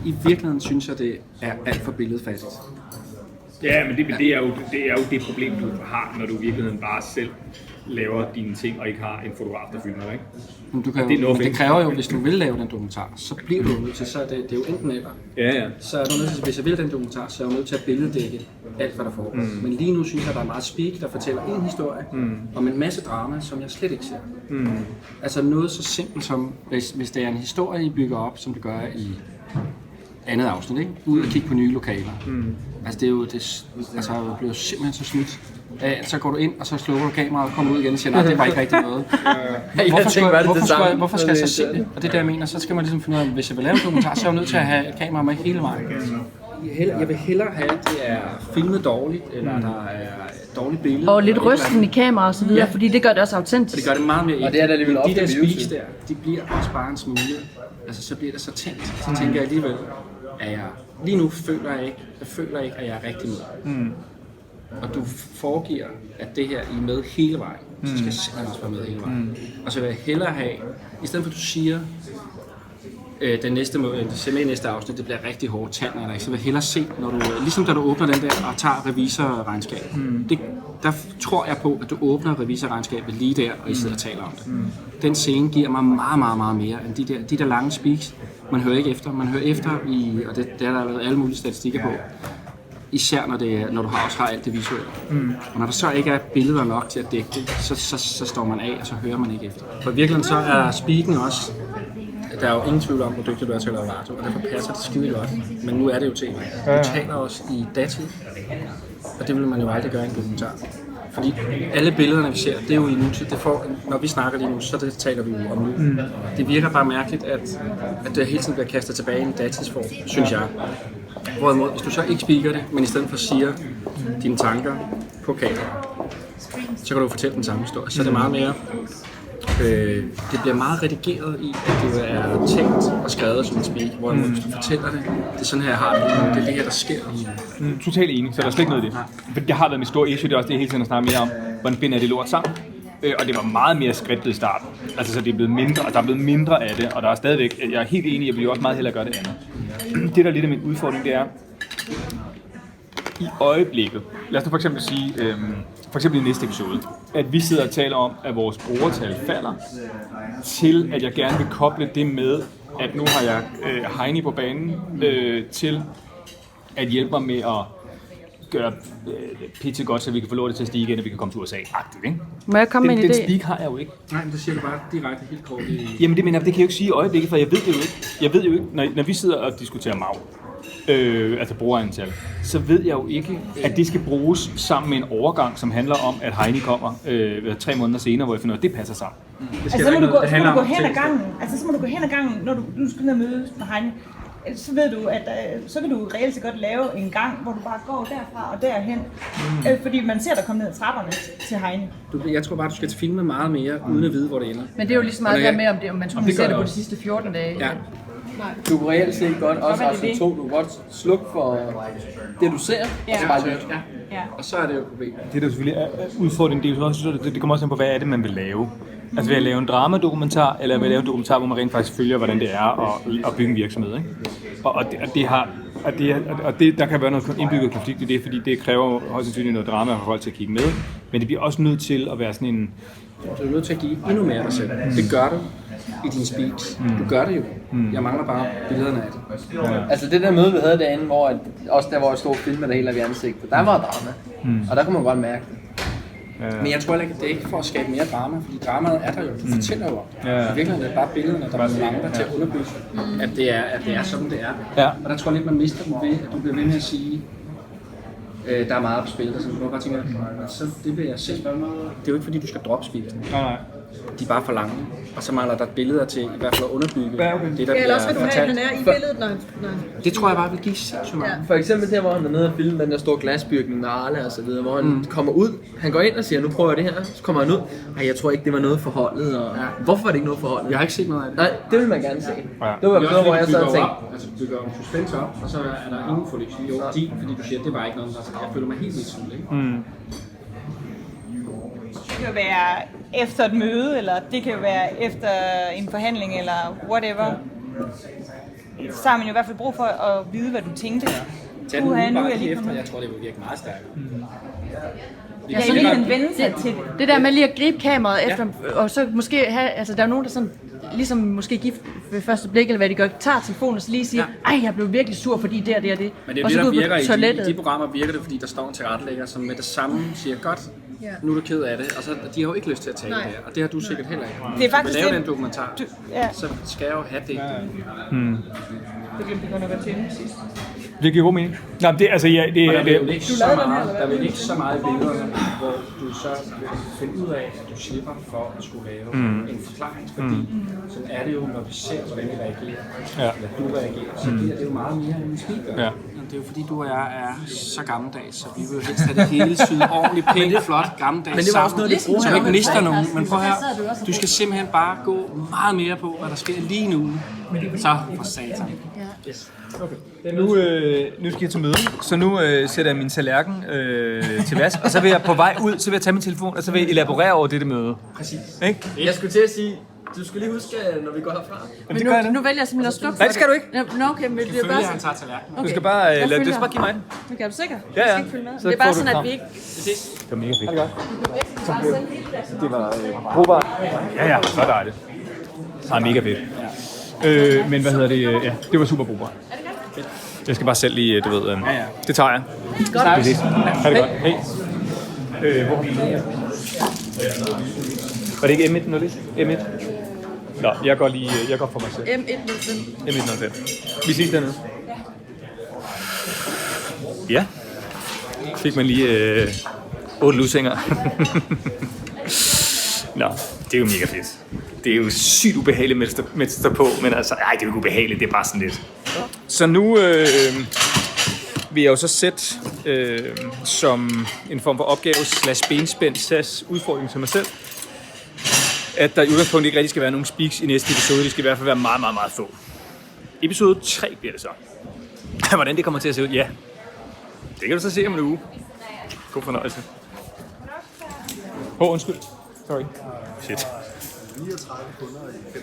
i virkeligheden synes jeg, det er alt for billedfattigt. Ja, men det er jo det problem, du har, når du i virkeligheden bare selv laver dine ting, og ikke har en fotograf, der filmer, ikke? Men det kræver jo, hvis du vil lave den dokumentar, så bliver du nødt til, så det er jo enten eller. Ja. Så er du nødt til, hvis jeg vil den dokumentar, så er jeg nødt til at billeddække alt, hvad der foregår. Men lige nu synes jeg, der er meget speak, der fortæller en historie om en masse drama, som jeg slet ikke ser. Altså noget så simpelt som, hvis det er en historie, I bygger op, som det gør i andet afsnit, ikke? Ud og kigge på nye lokaler. Altså det er jo, jeg blev simpelthen så snydt. Så går du ind, og så slukker du kameraet og kommer ud igen og siger, nej, det var ikke rigtig noget. Hvorfor skal jeg så se det? Og det er det, jeg mener. Så skal man ligesom finde ud af, hvis jeg vil lave en dokumentar, så er jeg nødt til at have et kamera med hele vejen. Jeg vil hellere have, at det er filmet dårligt, eller der er et dårligt billede. Og lidt rysten i kamera og så videre, fordi det gør det også autentisk. Det gør det meget mere ægte. Og det er der alligevel ofte de der speaks der, de bliver også bare en smule. Altså så bliver det så tænkt. Så tænker jeg alligevel, at jeg lige nu føler jeg ikke, at jeg er rigtig med. Og du foregiver, at det her I er med hele vejen, så skal jeg simpelthen også være med hele vejen. Og så vil jeg hellere have, i stedet for at du siger, den næste afsnit, det bliver rigtig hårdt tand, så vil jeg hellere se, når du, ligesom da du åbner den der og tager revisorregnskab. Der tror jeg på, at du åbner revisorregnskabet lige der, og I sidder og taler om det. Den scene giver mig meget, meget, meget mere end de der lange speaks. Man hører ikke efter. Man hører efter, og det er der lavet alle mulige statistikker på. Især når du også har alt det visuelle. Og når der så ikke er billeder nok til at dække det, så står man af, og så hører man ikke efter. For virkelig så er speaken også, der er jo ingen tvivl om, hvor dygtig du er til at lave radio, og derfor passer det skide godt. Men nu er det jo tv. Du taler også i datid, og det vil man jo aldrig gøre i en dokumentar. Fordi alle billederne, vi ser, det er jo i nutid. Når vi snakker lige nu, så det taler vi jo om nu. Det virker bare mærkeligt, at det hele tiden bliver kastet tilbage i en datidsform, synes jeg. Hvorimod, hvis du så ikke speaker det, men i stedet for siger dine tanker på kamera, så kan du fortælle den samme historie. Så er det meget mere, det bliver meget redigeret i, at det er tænkt og skrevet som en speak, hvor hvis du fortæller det, det er sådan her, jeg har det, det er det her, der sker lige nu. Totalt enig, så der er slet ikke noget i det. For det har været mit store issue, det er også det hele tiden at snakke mere om, hvordan binder det lort sammen. Og det var meget mere skriptet i starten. Altså så det er blevet mindre, og der er blevet mindre af det, og der er stadigvæk, jeg er helt enig, jeg vil jo også meget hellere gøre det andet. Det der er lidt af min udfordring, det er, i øjeblikket, lad os nu for eksempel sige, for eksempel i næste episode, at vi sidder og taler om, at vores brugertal falder, til at jeg gerne vil koble det med, at nu har jeg Heini på banen, til at hjælpe mig med at gøre PT godt, så vi kan få lov til at stige igen, og vi kan komme til USA-agtigt, ikke? Må jeg komme med en idé? Den speak har jeg jo ikke. Nej, men det siger du bare direkte helt kort. Jamen det mener jeg, det kan jeg jo ikke sige i øjeblikket, for jeg ved det jo ikke. Jeg ved jo ikke, når vi sidder og diskuterer MAU, altså brugerantal, så ved jeg jo ikke, at det skal bruges sammen med en overgang, som handler om, at Heini kommer 3 måneder senere, hvor jeg finder, at det passer sammen. Altså så må du gå hen ad gangen. Altså så må du gå hen ad gangen, når du skal ned og mødes med Heini. Så ved du, at så kan du reelt set godt lave en gang, hvor du bare går derfra og derhen. Fordi man ser dig komme ned ad trapperne til Heini. Jeg tror bare, du skal filme meget mere, uden at vide, hvor det ender. Men det er jo lige så meget der med, om man skulle se det på de sidste 14 dage. Ja. Du kan reelt set godt, også afsnit 2, du kan godt slukke for det, du ser, og så bare lytte. Ja. Og så er det jo et problem. Det der selvfølgelig er udfordringen, det kommer også ind på, hvad er det, man vil lave. Altså vil jeg lave en dramadokumentar, eller vil jeg lave en dokumentar, hvor man rent faktisk følger, hvordan det er at bygge en virksomhed, ikke? Og der kan være noget indbygget konflikt i det, fordi det kræver højst sandsynligt noget drama for folk til at kigge med, men det bliver også nødt til at være sådan en... Du er nødt til at give endnu mere af dig selv. Det gør du i dine speaks. Du gør det jo. Jeg mangler bare billederne af det. Ja. Altså det der møde, vi havde derinde, hvor jeg stod og filmede det hele af i ansigtet, der var drama, og der kunne man godt mærke det. Ja. Men jeg tror ikke, at det er ikke for at skabe mere drama, fordi dramaet er der jo. Du fortæller jo om det. I virkeligheden er det bare billederne, der mangler til at underbygge, at det er sådan, det er. Ja. Og der tror jeg lidt, man mister dem ved, at du bliver ved med at sige, der er meget på spil, der sådan, du bare tænker, så det vil jeg se. Det er jo ikke fordi, du skal droppe speaken. Nej. De er bare for lange, og så mangler der billeder til i hvert fald at underbygge det, der bliver fortalt. Eller også vil du have, at han er i billedet, når... Det tror jeg bare vil give sindssygt meget. For eksempel der, hvor han er nede og filme den der store glasbygning med Arle og så videre, hvor han kommer ud, han går ind og siger, nu prøver jeg det her, så kommer han ud, jeg tror ikke, det var noget for holdet, og hvorfor var det ikke noget for holdet? Jeg har ikke set noget af det. Nej, det vil man gerne se. Ja. Det var noget, hvor jeg sad og tænkte... Altså, du bygger en suspense op, og så er der ingen forløs. Jo, fordi du siger, det var ikke noget, jeg føler mig helt misundt, ikke? Det kan jo være efter et møde, eller det kan jo være efter en forhandling, eller whatever. så har man jo i hvert fald brug for at vide, hvad du tænkte. Tag den bare lige efter, jeg tror, det vil virke meget stærkere. Ja, så lige kan vende sig til det. Det der med lige at gribe kameraet efter, og så måske have, altså der er nogen, der sådan, ligesom måske gift ved første blik, eller hvad de gør, tager telefonen og så lige siger, ej, jeg blev virkelig sur, fordi det og det og det. Men det er og det, så der gå virker i de programmer, virker det, fordi der står en tilrettelægger, som med det samme siger, godt, nu er du ked af det, og så de har jo ikke lyst til at tale det her, og det har du sikkert heller ikke. Det er faktisk lave det. den dokumentar, så skal jeg jo have det. Det glemte jeg godt nok at tænde sidst. Det giver god mening. Nej, men det, altså, ja, det, Der det, vil jo ikke så meget, der vil ikke så meget billeder, hvor du så vil finde ud af, at du slipper for at skulle lave en forklaring, fordi så er det jo, når vi ser, hvordan vi reagerer, eller du reagerer, så bliver det jo meget mere end en speaker. Ja. Det er jo fordi, du og jeg er så gammeldags, så vi vil jo helst have det hele syet ordentligt, pænt, flot, gammeldags Men det var også noget, det bruger så vi ikke mister nogen. Men prøv her, du skal simpelthen bare gå meget mere på, hvad der sker lige nu. Så for satan. Yes. Okay. Nu skal jeg til møde, så nu sætter jeg min tallerken til vask, og så vil jeg på vej ud, så vil jeg tage min telefon, og så vil jeg elaborere over dette møde. Præcis. Ikke? Jeg skulle til at sige, du skal lige huske, når vi går herfra. Men nu vælger jeg simpelthen at slukke. Nej, det skal du ikke. Nå, okay, men det er Selvfølgelig bare han sådan. tager tallerkenen. Okay. Du skal bare, Jeg du følger. skal bare give mig den. Okay, er du sikker? Ja, Jeg ja. skal ikke følge med. Så Det er bare får du sådan, at frem. vi ikke... Det var mega fedt. Det var brugbart. Ja, så er det. Nej, mega fedt. Men hvad hedder det? Ja, det var super brugbart. Jeg skal bare selv lige, du ved, det tager jeg. Godt. Vi ses. Ha' det godt. Hej. Hvor bilen er? Var det ikke M101? M1? Nå, jeg går for mig selv. M105. M105. Vi ses dernede. Ja. Fik man lige 8 lusinger. Nå, det er jo mega fedt. Det er jo sygt ubehageligt med at stå på, men altså, ej, det er jo ikke ubehageligt, det er bare sådan lidt. Så nu vil jeg jo så sætte som en form for opgave / benspænd / udfordring til mig selv, at der i udgangspunktet ikke rigtig skal være nogen speaks i næste episode. Det skal i hvert fald være meget, meget, meget få. Episode 3 bliver det så. Hvordan det kommer til at se ud? Ja, det kan du så se om en uge. God fornøjelse. Undskyld. Sorry. Shit. 39 kunder i 5